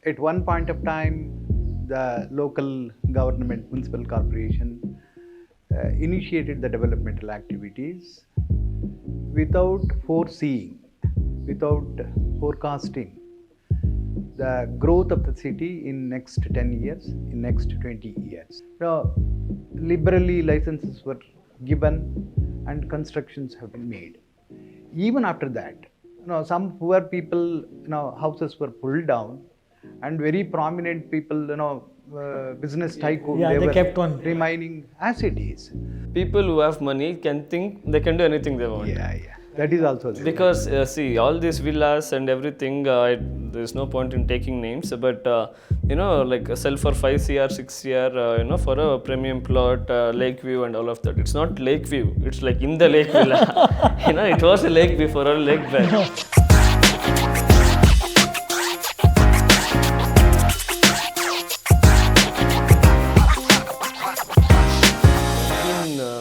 At one point of time, the local government, municipal corporation, initiated the developmental activities without foreseeing, without forecasting the growth of the city in next 10 years, in next 20 years. Now, liberally licenses were given and constructions have been made. Even after that, some poor people, houses were pulled down, and very prominent people, business tycoon, Yeah, they were kept on remaining as it is. People who have money can think they can do anything they want. Yeah. That is also there. Because see, all these villas and everything, there's no point in taking names, but like sell for 5 cr, 6 cr, for a premium plot, lake view and all of that. It's not lake view, it's like in the lake villa. It was a lake before or a lake back.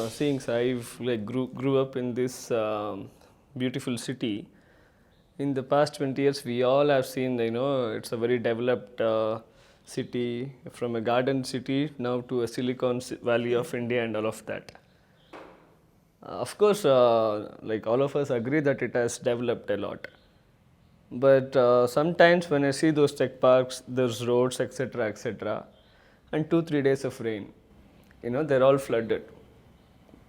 Seeing I've grew up in this beautiful city. In the past 20 years, we all have seen, it's a very developed city, from a garden city now to a Silicon Valley of India and all of that. Of course, like all of us agree that it has developed a lot. But sometimes when I see those tech parks, those roads, etc., and 2-3 days of rain, they're all flooded.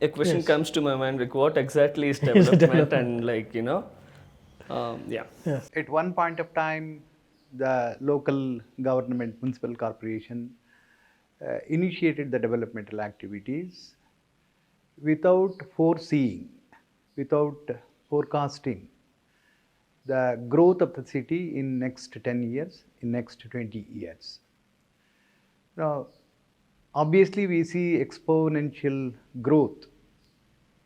A question Yes. comes to my mind, like what exactly is development and yeah. Yes. At one point of time, the local government, municipal corporation, initiated the developmental activities without foreseeing, without forecasting the growth of the city in next 10 years, in next 20 years. Now, obviously, we see exponential growth,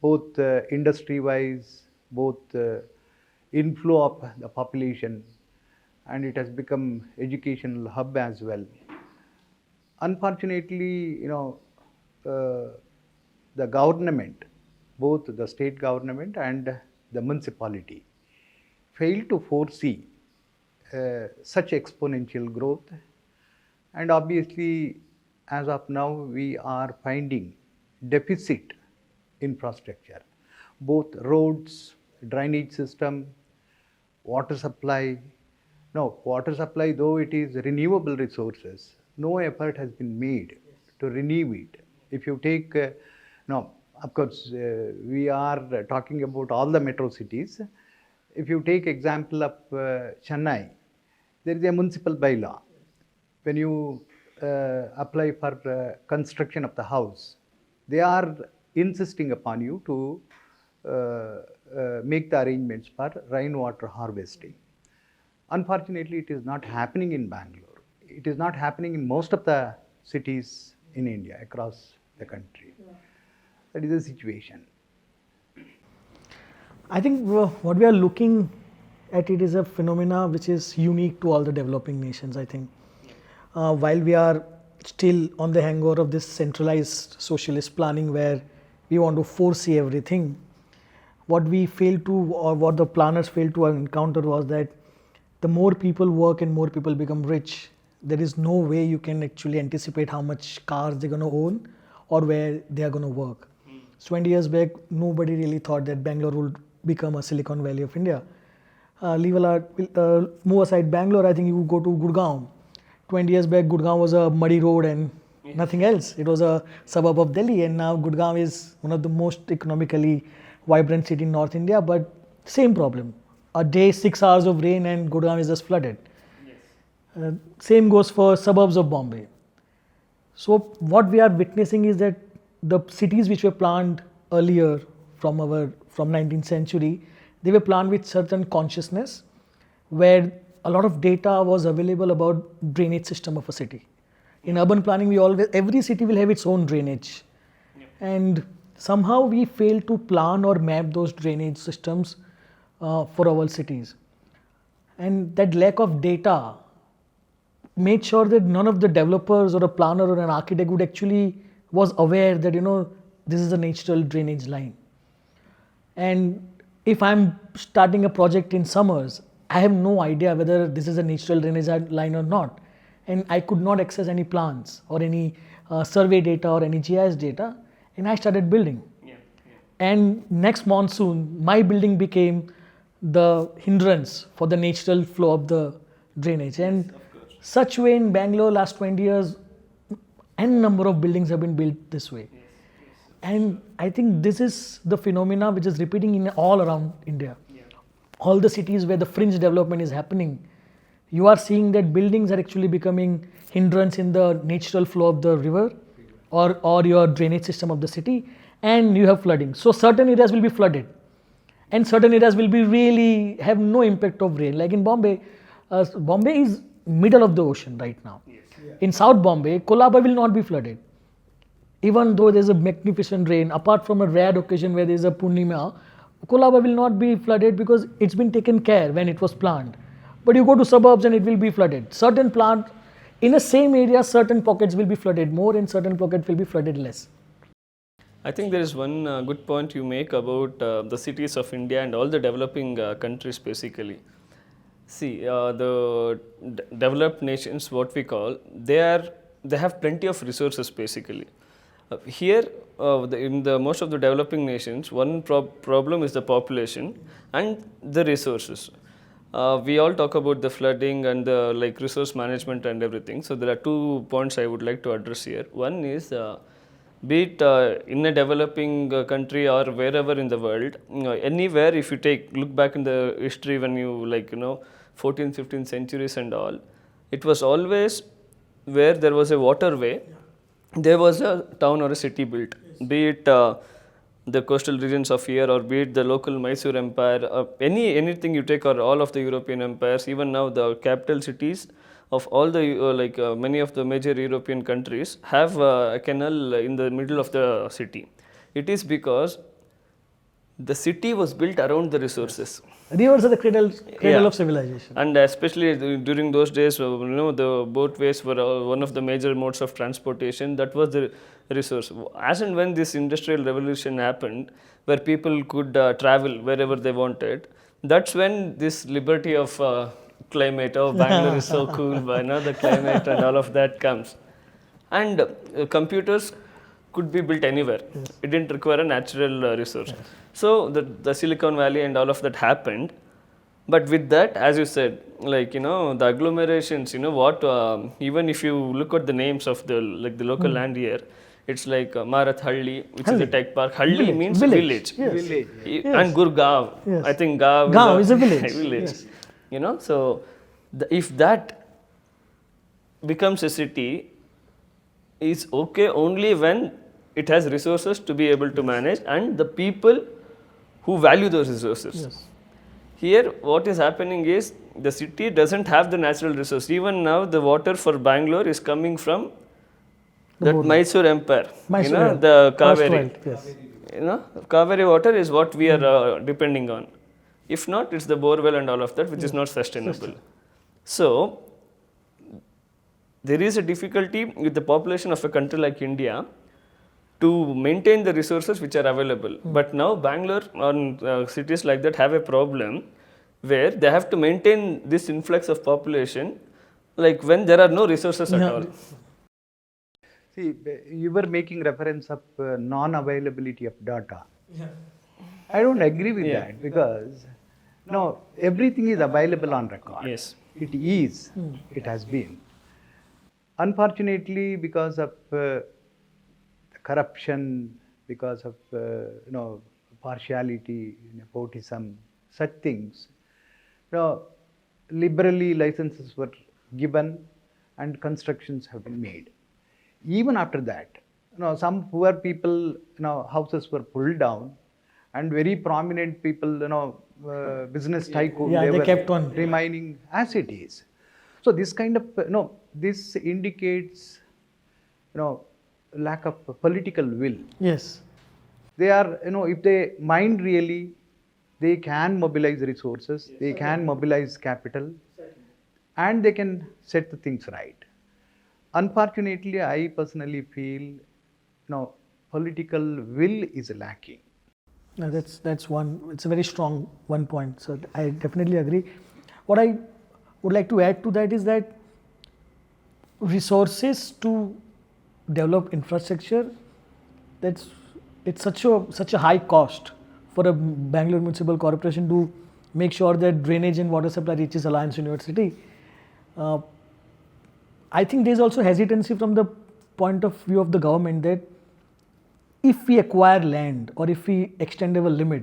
both industry-wise, both inflow of the population, and it has become educational hub as well. Unfortunately, the government, both the state government and the municipality, failed to foresee such exponential growth, and obviously, as of now, we are finding deficit infrastructure, both roads, drainage system, water supply. No, water supply, though it is renewable resources, no effort has been made to renew it. If you take, of course, we are talking about all the metro cities. If you take example of Chennai, there is a municipal bylaw. When you apply for construction of the house, they are insisting upon you to make the arrangements for rainwater harvesting. Unfortunately, it is not happening in Bangalore. It is not happening in most of the cities in India, across the country. That is the situation. I think what we are looking at it is a phenomena which is unique to all the developing nations, I think. While we are still on the hangover of this centralized socialist planning where we want to foresee everything, what we failed to, or what the planners failed to encounter, was that the more people work and more people become rich, there is no way you can actually anticipate how much cars they're going to own or where they are going to work. 20 years back, nobody really thought that Bangalore would become a Silicon Valley of India. Move aside Bangalore, I think you go to Gurgaon. 20 years back, Gurgaon was a muddy road and nothing else. It was a suburb of Delhi, and now Gurgaon is one of the most economically vibrant city in North India, but same problem. A day, 6 hours of rain and Gurgaon is just flooded. Yes. Same goes for suburbs of Bombay. So what we are witnessing is that the cities which were planned earlier from 19th century, they were planned with certain consciousness, where a lot of data was available about drainage system of a city. In urban planning, every city will have its own drainage. Yep. And somehow we fail to plan or map those drainage systems for our cities. And that lack of data made sure that none of the developers or a planner or an architect would actually was aware that, this is a natural drainage line. And if I'm starting a project in summers, I have no idea whether this is a natural drainage line or not. And I could not access any plans or any survey data or any GIS data. And I started building. And next monsoon, my building became the hindrance for the natural flow of the drainage. And such way in Bangalore, last 20 years, n number of buildings have been built this way. And I think this is the phenomena which is repeating in all around India. All the cities where the fringe development is happening, you are seeing that buildings are actually becoming hindrance in the natural flow of the river or your drainage system of the city, and you have flooding. So certain areas will be flooded, and certain areas will be really have no impact of rain. Like in Bombay, Bombay is middle of the ocean right now. In South Bombay, Colaba will not be flooded. Even though there is a magnificent rain, apart from a rare occasion where there is a Purnima, Colaba will not be flooded because it's been taken care when it was planned. But you go to suburbs and it will be flooded. Certain plant in the same area, certain pockets will be flooded more and certain pockets will be flooded less. I think there is one good point you make about the cities of India and all the developing countries basically. See, the developed nations, what we call, they have plenty of resources basically. Here, in the most of the developing nations, one problem is the population and the resources. We all talk about the flooding and the resource management and everything. So there are 2 points I would like to address here. One is, be it in a developing country or wherever in the world, anywhere if you look back in the history when you 14th, 15th centuries and all, it was always where there was a waterway, there was a town or a city built, be it the coastal regions of here or be it the local Mysore Empire, anything you take or all of the European empires, even now the capital cities of all the many of the major European countries have a canal in the middle of the city. It is because the city was built around the resources. Rivers are the cradle of civilization. And especially during those days, the boatways were one of the major modes of transportation. That was the resource. As and when this industrial revolution happened, where people could travel wherever they wanted, that's when this liberty of climate, Bangalore is so cool, the climate and all of that comes. And computers could be built anywhere. Yes. It didn't require a natural resource. Yes. So the Silicon Valley and all of that happened. But with that, as you said, the agglomerations, even if you look at the names of the local land here, it's like Marathalli, which is a tech park. Halli means village. Yes. Village. Yes. And Gurgaon. Yes. I think Gaon is a village. Yes. So if that becomes a city, is okay only when it has resources to be able to manage and the people who value those resources. Yes. Here, what is happening is the city doesn't have the natural resource. Even now, the water for Bangalore is coming from that Mysore Empire. The Kaveri. Yes. Kaveri water is what we are depending on. If not, it's the borewell and all of that, which is not sustainable. So, there is a difficulty with the population of a country like India to maintain the resources which are available. But now Bangalore or cities like that have a problem where they have to maintain this influx of population when there are no resources at all. See, you were making reference of non-availability of data. Yeah. I don't agree with that because everything is available on record. Yes. It is. It has been. Unfortunately, because of corruption, because of partiality, nepotism, such things, liberally licenses were given and constructions have been made. Even after that, some poor people, houses were pulled down, and very prominent people, business tycoon, they were kept on remaining as it is. So this kind of, this indicates, lack of political will. Yes. They are, if they mind really, they can mobilize resources, they can mobilize capital, and they can set the things right. Unfortunately, I personally feel, political will is lacking. No, that's one. It's a very strong one point. So I definitely agree. What I would like to add to that is that resources to develop infrastructure, that's it's such a high cost for a Bangalore Municipal Corporation to make sure that drainage and water supply reaches Alliance University. Uh, I think there is also hesitancy from the point of view of the government that if we acquire land or if we extend our limit,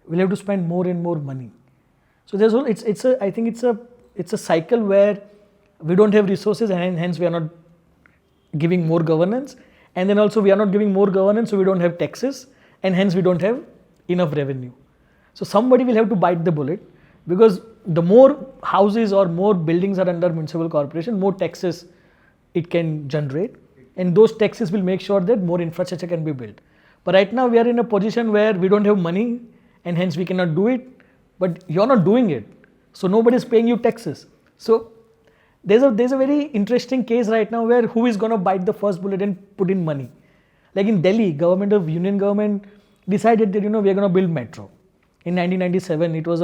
we'll have to spend more and more money. So there's all it's a I think it's a cycle where we don't have resources and hence we are not giving more governance, and then also we are not giving more governance, so we don't have taxes, and hence we don't have enough revenue. So somebody will have to bite the bullet, because the more houses or more buildings are under municipal corporation, more taxes it can generate, and those taxes will make sure that more infrastructure can be built. But right now we are in a position where we don't have money and hence we cannot do it, but you're not doing it, so nobody is paying you taxes. So there's a very interesting case right now where who is going to bite the first bullet and put in money. Like in Delhi, union government decided that we are going to build metro. In 1997, it was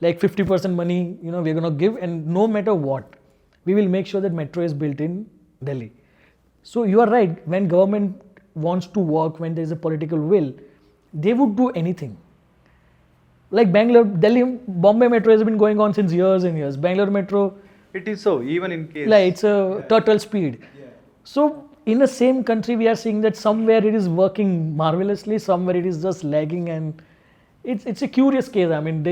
like 50% money we're going to give, and no matter what, we will make sure that metro is built in Delhi. So you are right, when government wants to work, when there is a political will, they would do anything. Like Delhi, Bombay metro has been going on since years and years. Bangalore metro, It is so, even in case. like it's a turtle speed. So in the same country, we are seeing that somewhere it is working marvelously, somewhere it is just lagging, and it's a curious case. I mean,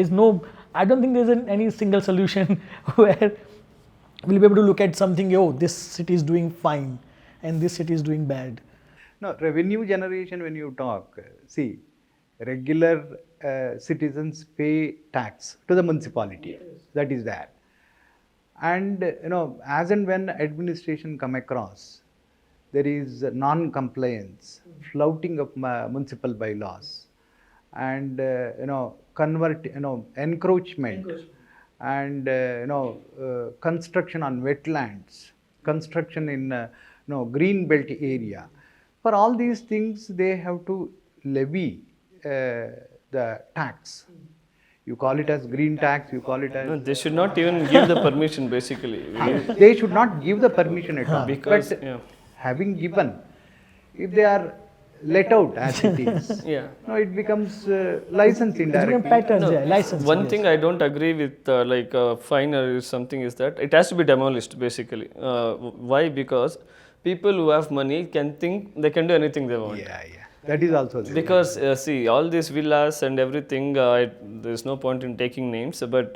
I don't think there's any single solution where we'll be able to look at something, this city is doing fine and this city is doing bad. No, revenue generation, when you talk, see, regular citizens pay tax to the municipality. That is that. And as and when administration come across, there is non-compliance, flouting of municipal bylaws, and encroachment, and construction on wetlands, construction in green belt area. For all these things, they have to levy the tax. You call it as green tax, you call it as... No, they should not even give the permission, basically. They should not give the permission at all. Because, but having given, if they are let out as it is, it becomes license indirectly. Patterns, license. One thing I don't agree with, fine or something, is that it has to be demolished, basically. Why? Because people who have money can think they can do anything they want. That is also there. Because see, all these villas and everything, there's no point in taking names, but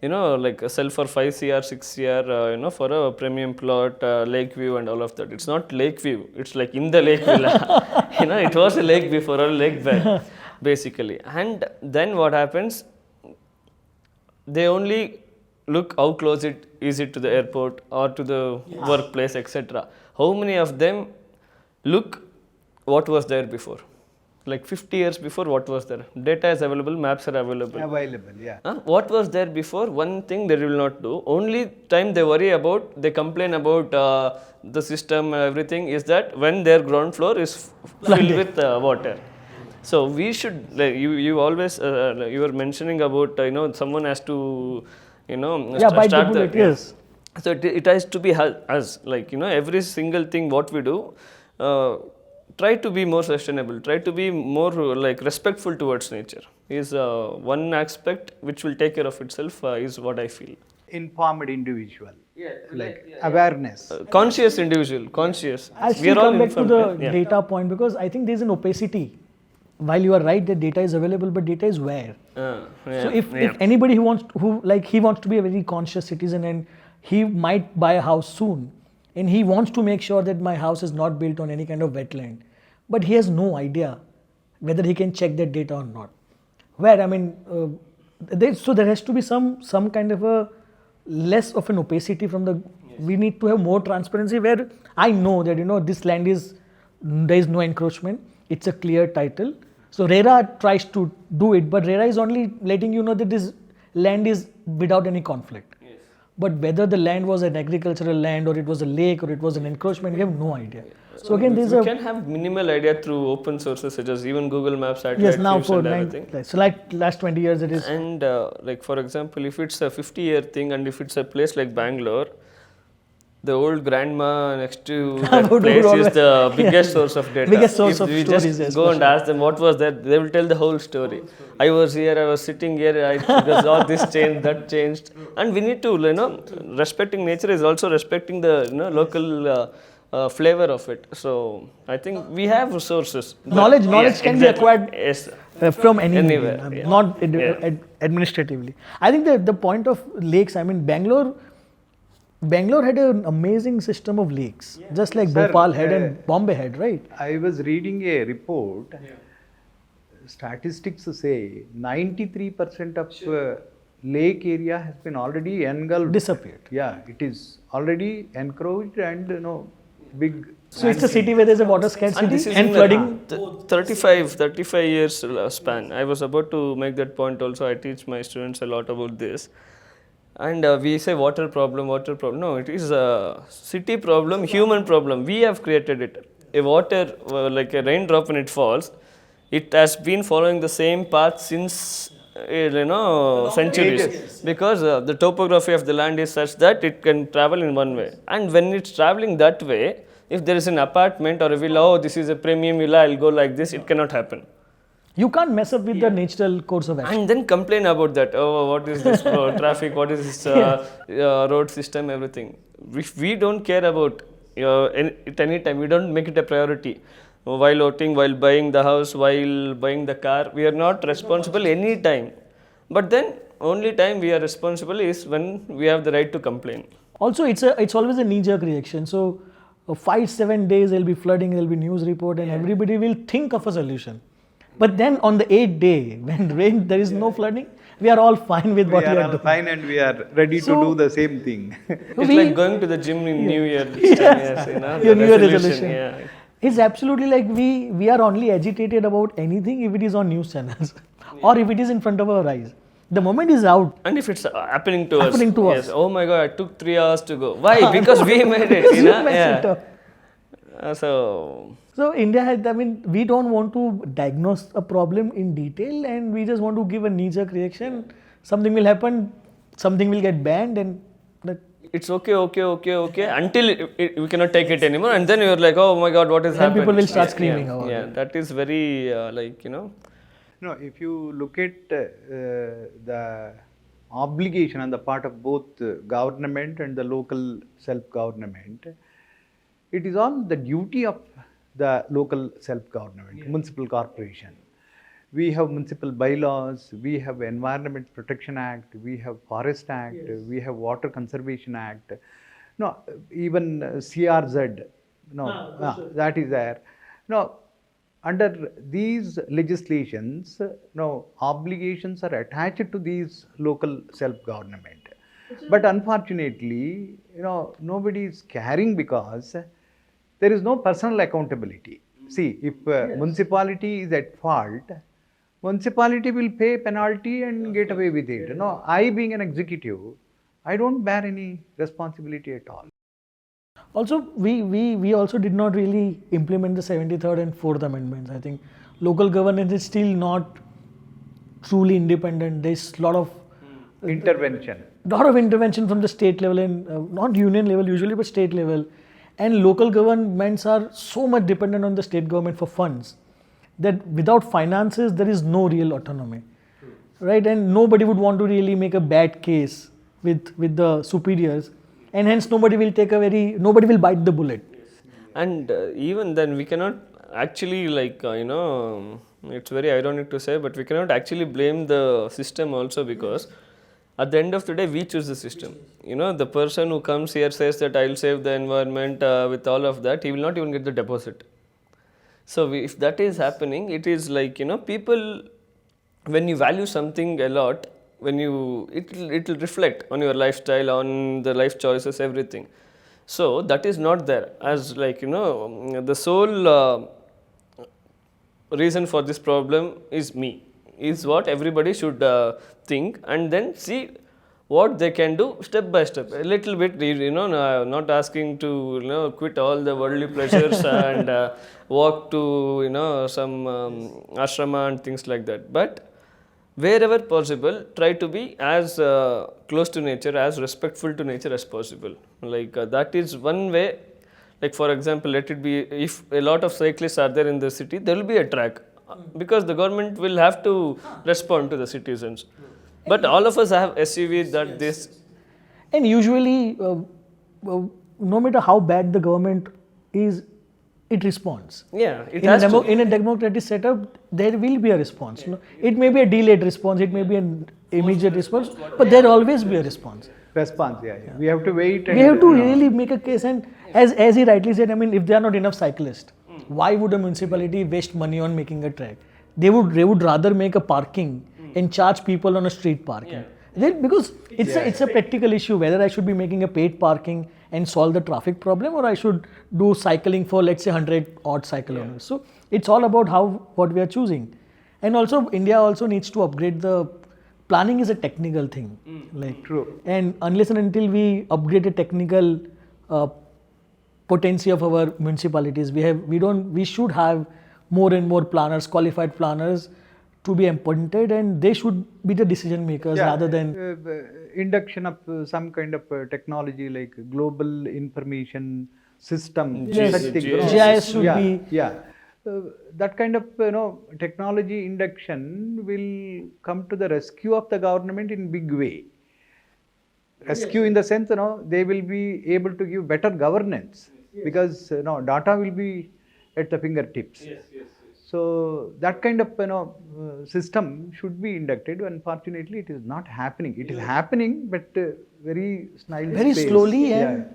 like sell for 5 CR, 6 CR, for a premium plot, lake view and all of that. It's not lake view, it's like in the lake villa. It was a lake before, or a lake bed, basically. And then what happens? They only look how close it is to the airport or to the workplace, etc. How many of them look what was there before? Like 50 years before, what was there? Data is available, maps are available. What was there before? One thing they will not do. Only time they worry about, they complain about the system, everything, is that when their ground floor is filled with water. So we should, like you always, you were mentioning about, someone has to, start the bullet, yes. So it has to be us, like, every single thing what we do, try to be more sustainable, try to be more like respectful towards nature is one aspect which will take care of itself, is what I feel. Informed individual, awareness. Conscious individual, conscious. I'll still come back to the data point, because I think there's an opacity. While you are right that data is available, but data is where? So if anybody who wants to be a very conscious citizen and he might buy a house soon, and he wants to make sure that my house is not built on any kind of wetland, but he has no idea whether he can check that data or not. So there has to be some kind of a less of an opacity from the. We need to have more transparency where I know that this land there is no encroachment. It's a clear title. So RERA tries to do it, but RERA is only letting you know that this land is without any conflict. But whether the land was an agricultural land, or it was a lake, or it was an encroachment, we have no idea. So again, there's we a can have minimal idea through open sources such as even Google Maps, satellite yes now views for and everything. so like last 20 years it is And like for example, if it's a 50-year thing and if it's a place like Bangalore, the old grandma next to that would place is always- the biggest source of data. Biggest source if of we stories, just yes, go for and sure. ask them what was that, they will tell the whole story. I was here, I was sitting here, because all this changed, that changed. And we need to, respecting nature is also respecting the local flavor of it. So I think we have resources. Knowledge can be acquired Yes. from Anywhere, anywhere, not administratively. I think the point of lakes, I mean, Bangalore had an amazing system of lakes, just like Sir, Bhopal had and Bombay had, right? I was reading a report. Statistics say 93% of lake area has been already engulfed. Disappeared. Yeah, it is already encroached and big. So it's a city where there's a water And scarcity this is and in flooding. the 35 years span. I was about to make that point also. I teach my students a lot about this. And we say water problem. No, it is a city problem, human problem. We have created it. A water, like a raindrop when it falls, it has been following the same path since, centuries. Because the topography of the land is such that it can travel in one way. And when it's traveling that way, if there is an apartment or a villa, oh, this is a premium villa, I'll go like this, it cannot happen. You can't mess up with the natural course of action. And then complain about that. Oh, what is this traffic? What is this road system? Everything. If we don't care about at any time, we don't make it a priority. While voting, while buying the house, while buying the car, we are not responsible any time. But then, only time we are responsible is when we have the right to complain. Also, it's always a knee-jerk reaction. So, 5-7 days there'll be flooding, there'll be news report, and everybody will think of a solution. But then on the 8th day, when there is no flooding, we are all fine with what we are doing. Fine and we are ready So- to do the same thing. It's like going to the gym in New Year. Yes, Your New Year resolution, resolution. Yeah. It's absolutely like we are only agitated about anything if it is on news channels or if it is in front of our eyes. The moment is out. And if it's happening to Happening us. to yes. us. Oh my God, it took 3 hours to go. Why? Because we made it. You mess it Yeah. up. So India had, I mean, we don't want to diagnose a problem in detail and we just want to give a knee-jerk reaction. Something will happen, something will get banned and that. it's okay until we cannot take it anymore, and then you're like, oh my God, what is Then happening? people will start Yeah, screaming yeah, about yeah, it. that is very No, if you look at the obligation on the part of both government and the local self-government, it is on the duty of the local self-government, municipal corporation. We have municipal bylaws, we have Environment Protection Act, we have Forest Act, we have Water Conservation Act. No, even CRZ, that is there. Now, under these legislations, obligations are attached to these local self-government. But unfortunately, nobody is caring because there is no personal accountability. See, if municipality is at fault, municipality will pay penalty and get away with it. No, I being an executive, I don't bear any responsibility at all. Also, we also did not really implement the 73rd and 4th amendments. I think local governance is still not truly independent. There's a lot of intervention from the state level and not union level usually, but state level. And local governments are so much dependent on the state government for funds that without finances there is no real autonomy, right? And nobody would want to really make a bad case with the superiors, and hence nobody will bite the bullet. And even then we cannot actually it's very ironic to say, but we cannot actually blame the system also, because at the end of the day we choose the system. The person who comes here says that I'll save the environment with all of that, he will not even get the deposit. So if that is happening, it is like, people, when you value something a lot, it will reflect on your lifestyle, on the life choices, everything. So that is not there as the sole reason for this problem is me, is what everybody should think, and then see what they can do step by step, a little bit, not asking to, quit all the worldly pleasures and walk to, some ashrama and things like that. But wherever possible, try to be as close to nature, as respectful to nature as possible. Like that is one way. Like for example, let it be, if a lot of cyclists are there in the city, there will be a track, because the government will have to respond to the citizens. But all of us have SUV that this. And usually, no matter how bad the government is, it responds. Yeah, it has to. In a democratic setup, there will be a response. It may be a delayed response, it may be an immediate response, but there will always be a response. Response, yeah. We have to wait. We have to really make a case, and as he rightly said, I mean, if there are not enough cyclists, why would a municipality waste money on making a track? They would rather make a parking and charge people on a street parking. Because it's a practical issue whether I should be making a paid parking and solve the traffic problem, or I should do cycling for, let's say, 100 odd cycle owners. So it's all about what we are choosing. And also India also needs to upgrade the planning. Is a technical thing. True. And unless and until we upgrade the technical potency of our municipalities, we should have more and more planners, qualified planners, to be appointed, and they should be the decision makers rather than induction of some kind of technology like global information system. GIS should be. That kind of technology induction will come to the rescue of the government in big way. Rescue in the sense they will be able to give better governance, because data will be at the fingertips. So that kind of system should be inducted. Unfortunately, it is not happening. It is happening, but very slowly, and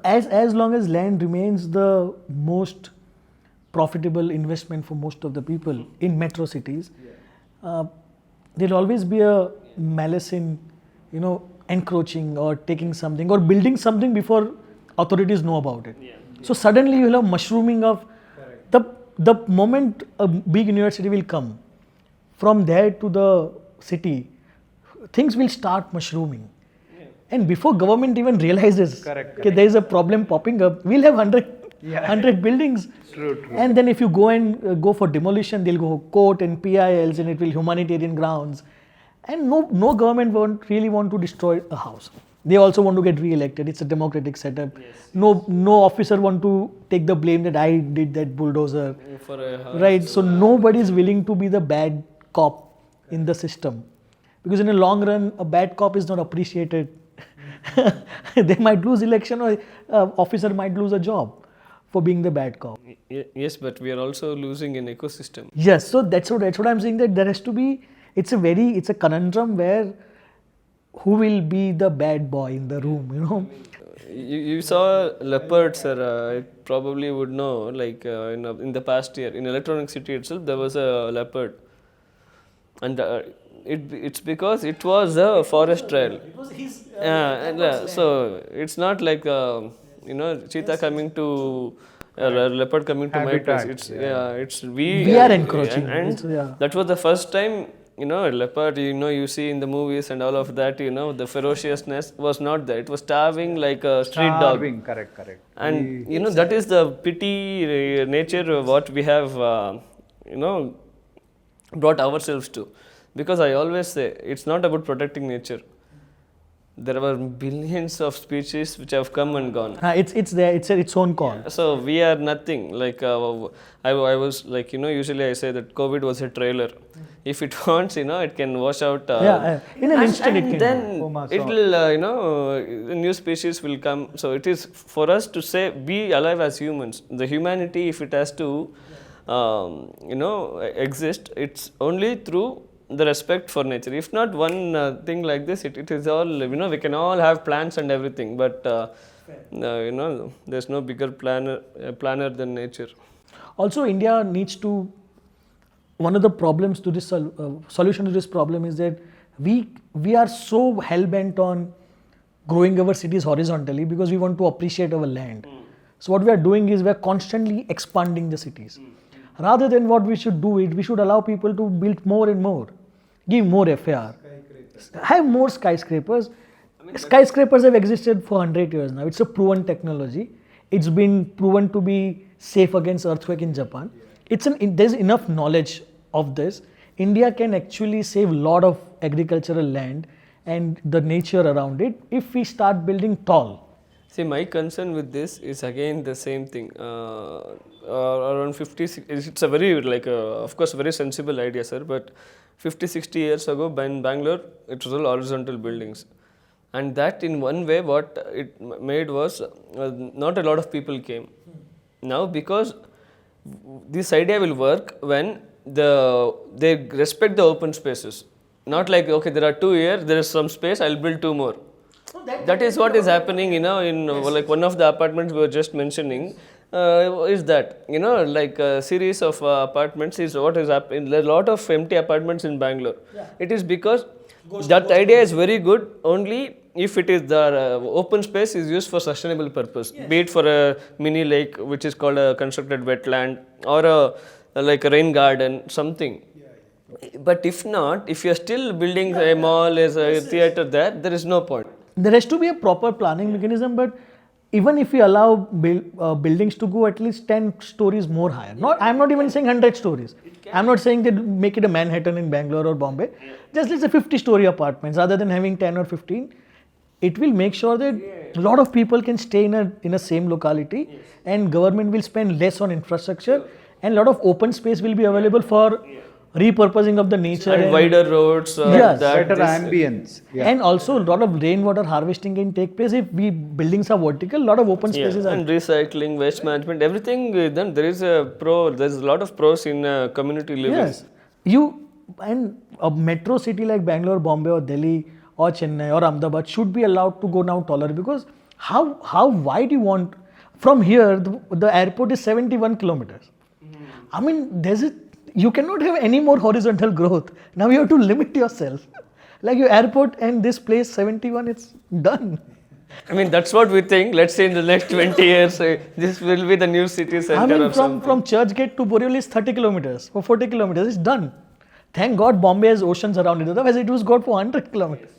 as long as land remains the most profitable investment for most of the people in metro cities, there'll always be a malice in encroaching or taking something or building something before authorities know about it. So suddenly you'll have mushrooming of the moment a big university will come, from there to the city, things will start mushrooming. And before government even realizes that there is a problem popping up, we'll have 100 buildings. True. And then if you go for demolition, they'll go court and PILs, and it will humanitarian grounds. And no government won't really want to destroy a house. They also want to get re-elected. It's a democratic setup. No officer want to take the blame that I did that bulldozer. Right. So nobody is willing to be the bad cop in the system, because in the long run, a bad cop is not appreciated. They might lose election, or officer might lose a job for being the bad cop. Yes, but we are also losing an ecosystem. Yes. So that's what I'm saying, that there has to be. It's a conundrum where who will be the bad boy in the room, You saw leopards, sir. I probably would know. Like in the past year, in Electronic City itself, there was a leopard, and it's because it was a forest trail. It was his. So it's not like cheetah coming to leopard coming to my place. It's we are encroaching, and that was the first time. Leopard, you see in the movies and all of that, the ferociousness was not there. It was starving like a street dog. Correct. And, that is the pity nature what we have, brought ourselves to. Because I always say, it's not about protecting nature. There were billions of species which have come and gone. It's there. It's its own call. So we are nothing. Like I was like usually I say that COVID was a trailer. If it wants, it can wash out. In an instant it can. Then it will, new species will come. So it is for us to say be alive as humans. The humanity, if it has to, exist, it's only through the respect for nature. If not one thing like this, it is all, we can all have plants and everything, but there's no bigger planner than nature. Also, India needs to, one of the problems to this solution to this problem is that we are so hell-bent on growing our cities horizontally because we want to appreciate our land. So what we are doing is we are constantly expanding the cities. Rather than what we should do, we should allow people to build more and more, give more FAR. have more skyscrapers. Skyscrapers have existed for 100 years now. It's a proven technology. It's been proven to be safe against earthquake in Japan. There's enough knowledge of this. India can actually save a lot of agricultural land and the nature around it if we start building tall. See, my concern with this is again the same thing. Around 50, it's a very, of course, very sensible idea, sir. But 50, 60 years ago, in Bangalore, it was all horizontal buildings. And that in one way, what it made was not a lot of people came. Now, because this idea will work when they respect the open spaces. Not like, okay, there are 2 here, there is some space, I'll build 2 more. That is what is happening, in like one of the apartments we were just mentioning, is that, like a series of apartments is what is happening. There are a lot of empty apartments in Bangalore. It is because that idea is very good only if it is the open space is used for sustainable purpose, be it for a mini lake which is called a constructed wetland or like a rain garden, something. But if not, if you are still building a mall, as a theatre there is no point. There has to be a proper planning mechanism, but even if we allow buildings to go at least 10 stories more higher, I'm not even saying 100 stories. I'm not saying that make it a Manhattan in Bangalore or Bombay. Just let's say 50-story apartments rather than having 10 or 15. It will make sure that a lot of people can stay in a same locality, and government will spend less on infrastructure, and a lot of open space will be available for repurposing of the nature and wider roads, better ambience. And also a lot of rainwater harvesting can take place if buildings are vertical. A lot of open spaces are. And recycling, waste management, everything. Then there's a lot of pros in community living. Yes, and a metro city like Bangalore, Bombay, or Delhi, or Chennai, or Ahmedabad should be allowed to go now taller, because how wide you want from here? The airport is 71 kilometers. I mean, you cannot have any more horizontal growth. Now you have to limit yourself. Like your airport and this place, 71, it's done. I mean, that's what we think. Let's say in the next 20 years, this will be the new city center. I mean, from Churchgate to Borivali is 30 kilometers or 40 kilometers. It's done. Thank God Bombay has oceans around it. Otherwise, it was good for 100 kilometers.